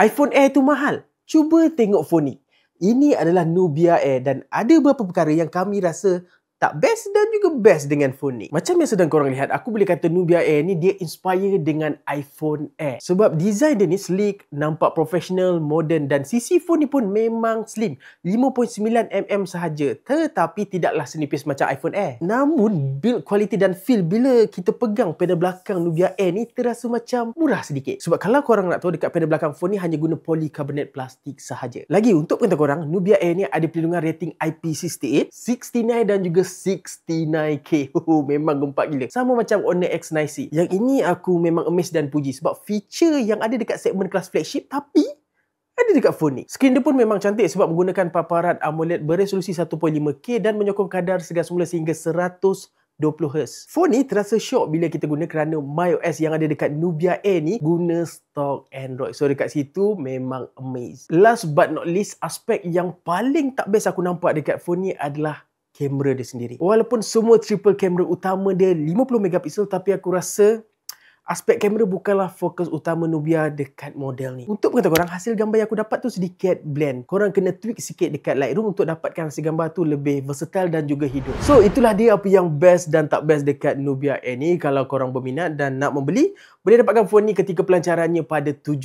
iPhone Air tu mahal. Cuba tengok phone ni. Ini adalah Nubia Air dan ada beberapa perkara yang kami rasa tak best dan juga best dengan phone ni. Macam yang sedang korang lihat, aku boleh kata Nubia Air ni dia inspire dengan iPhone Air. Sebab design dia ni sleek, nampak profesional, modern dan sisi phone ni pun memang slim. 5.9mm sahaja. Tetapi tidaklah senipis macam iPhone Air. Namun build quality dan feel bila kita pegang panel belakang Nubia Air ni terasa macam murah sedikit. Sebab kalau korang nak tahu, dekat panel belakang phone ni hanya guna polycarbonate plastik sahaja. Lagi untuk pengetahuan korang, Nubia Air ni ada perlindungan rating IP68, 69 dan juga 69K. Memang gempak gila. Sama macam Honor X9C. Yang ini aku memang amazed dan puji sebab feature yang ada dekat segmen kelas flagship tapi ada dekat phone ni. Skrin dia pun memang cantik sebab menggunakan paparan AMOLED beresolusi 1.5K dan menyokong kadar segar semula sehingga 120Hz. Phone ni terasa syok bila kita guna kerana MyOS yang ada dekat Nubia Air ni guna stok Android. So dekat situ memang amazed. Last but not least, aspek yang paling tak best aku nampak dekat phone ni adalah kamera dia sendiri. Walaupun semua triple kamera utama dia 50MP, tapi aku rasa aspek kamera bukanlah fokus utama Nubia dekat model ni. Untuk pengetahuan korang, hasil gambar yang aku dapat tu sedikit blend. Korang kena tweak sikit dekat Lightroom untuk dapatkan hasil gambar tu lebih versatile dan juga hidup. So itulah dia apa yang best dan tak best dekat Nubia Air ni. Kalau korang berminat dan nak membeli, boleh dapatkan phone ni ketika pelancarannya pada 17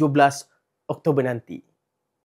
Oktober nanti.